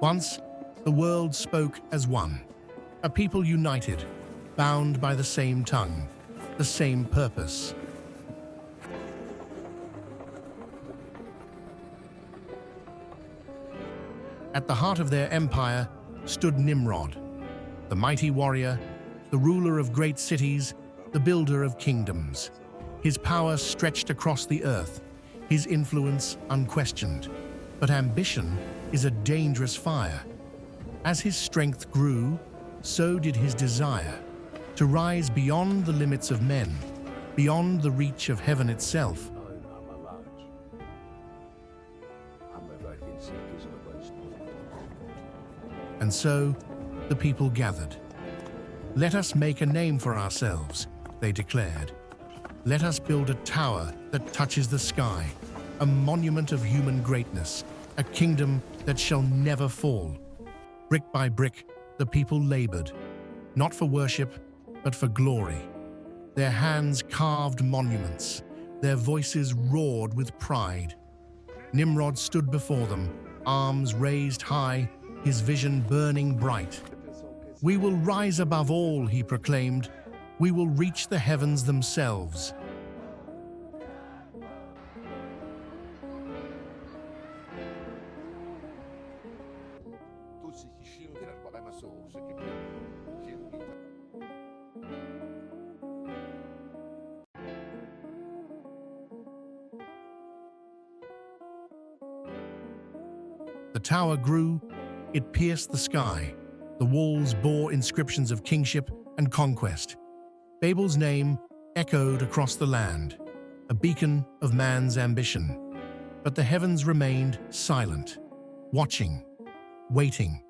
Once, the world spoke as one, a people united, bound by the same tongue, the same purpose. At the heart of their empire stood Nimrod, the mighty warrior, the ruler of great cities, the builder of kingdoms. His power stretched across the earth, his influence unquestioned. But ambition is a dangerous fire. As his strength grew, so did his desire to rise beyond the limits of men, beyond the reach of heaven itself. And so the people gathered. "Let us make a name for ourselves," they declared. "Let us build a tower that touches the sky, a monument of human greatness, a kingdom that shall never fall." Brick by brick, the people labored, not for worship, but for glory. Their hands carved monuments, their voices roared with pride. Nimrod stood before them, arms raised high, his vision burning bright. "We will rise above all," he proclaimed. "We will reach the heavens themselves." The tower grew, it pierced the sky. The walls bore inscriptions of kingship and conquest. Babel's name echoed across the land, a beacon of man's ambition. But the heavens remained silent, watching, waiting.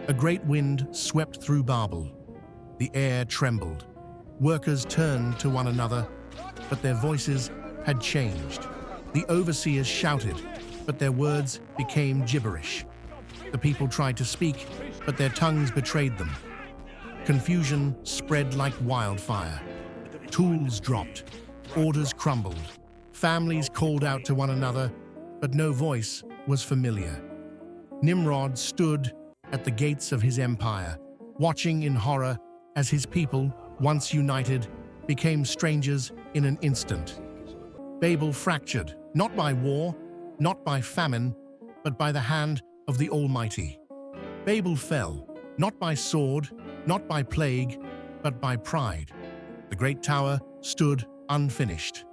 A great wind swept through Babel. The air trembled. Workers turned to one another, but their voices had changed. The overseers shouted, but their words became gibberish. The people tried to speak, but their tongues betrayed them. Confusion spread like wildfire. Tools dropped, orders crumbled. Families called out to one another, but no voice was familiar. Nimrod stood at the gates of his empire, watching in horror as his people, once united, became strangers in an instant. Babel fractured, not by war, not by famine, but by the hand of the Almighty. Babel fell, not by sword, not by plague, but by pride. The great tower stood unfinished.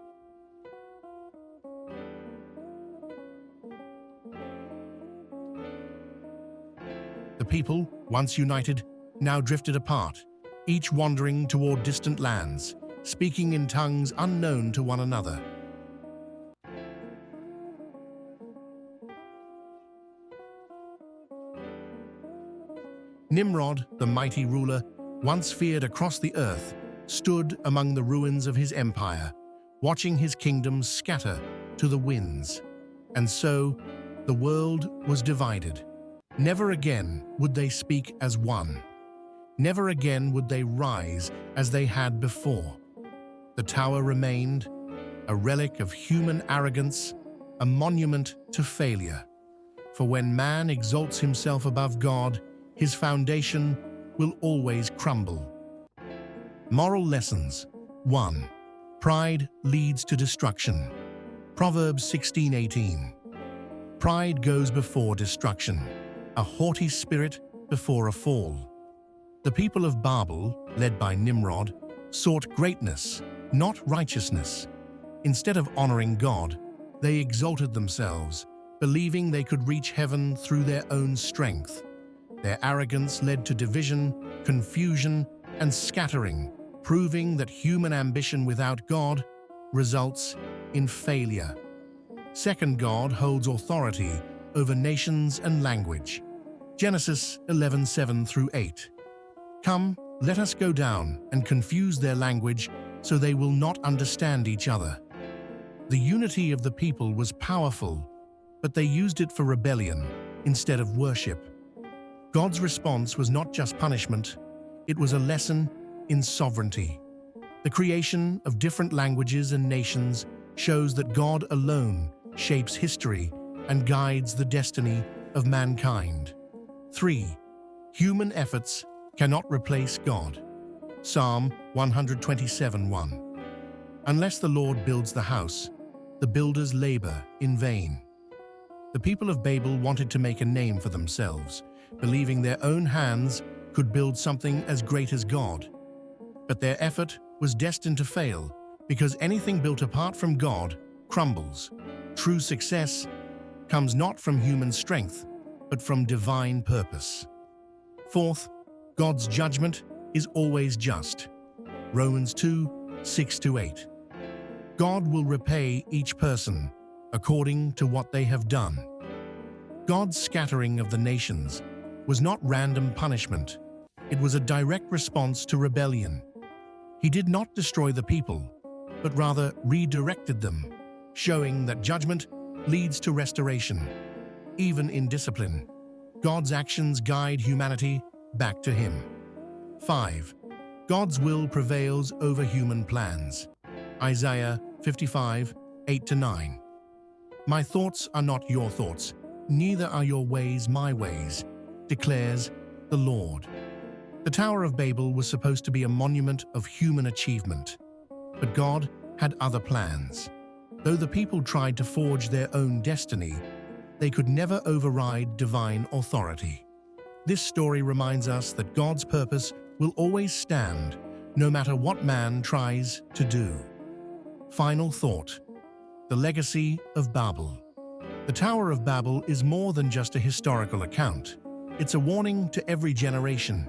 The people, once united, now drifted apart, each wandering toward distant lands, speaking in tongues unknown to one another. Nimrod, the mighty ruler, once feared across the earth, stood among the ruins of his empire, watching his kingdom scatter to the winds. And so, the world was divided. Never again would they speak as one. Never again would they rise as they had before. The tower remained, a relic of human arrogance, a monument to failure. For when man exalts himself above God, his foundation will always crumble. Moral lessons. 1. Pride leads to destruction. Proverbs 16:18. Pride goes before destruction, a haughty spirit before a fall. The people of Babel, led by Nimrod, sought greatness, not righteousness. Instead of honoring God, they exalted themselves, believing they could reach heaven through their own strength. Their arrogance led to division, confusion, and scattering, proving that human ambition without God results in failure. Second, God holds authority over nations and language. Genesis 11:7-8. Come, let us go down and confuse their language so they will not understand each other. The unity of the people was powerful, but they used it for rebellion, instead of worship. God's response was not just punishment, it was a lesson in sovereignty. The creation of different languages and nations shows that God alone shapes history and guides the destiny of mankind. 3. Human efforts cannot replace God. Psalm 127:1. Unless the Lord builds the house, the builders labor in vain. The people of Babel wanted to make a name for themselves, believing their own hands could build something as great as God. But their effort was destined to fail, because anything built apart from God crumbles. True success comes not from human strength, but from divine purpose. 4th, God's judgment is always just. Romans 2:6-8. God will repay each person according to what they have done. God's scattering of the nations was not random punishment. It was a direct response to rebellion. He did not destroy the people, but rather redirected them, showing that judgment leads to restoration. Even in discipline, God's actions guide humanity back to Him. 5. God's will prevails over human plans. Isaiah 55:8-9. My thoughts are not your thoughts, neither are your ways my ways, declares the Lord. The Tower of Babel was supposed to be a monument of human achievement, but God had other plans. Though the people tried to forge their own destiny, they could never override divine authority. This story reminds us that God's purpose will always stand, no matter what man tries to do. Final thought: the legacy of Babel. The Tower of Babel is more than just a historical account. It's a warning to every generation.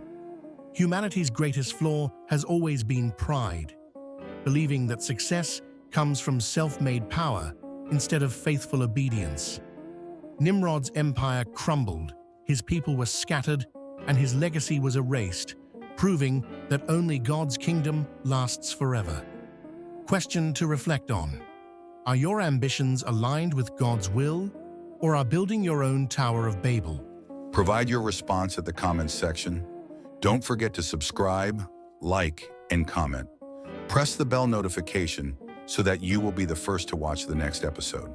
Humanity's greatest flaw has always been pride, believing that success comes from self-made power instead of faithful obedience. Nimrod's empire crumbled, his people were scattered, and his legacy was erased, proving that only God's kingdom lasts forever. Question to reflect on: are your ambitions aligned with God's will, or are building your own Tower of Babel? Provide your response at the comments section. Don't forget to subscribe, like, and comment. Press the bell notification so that you will be the first to watch the next episode.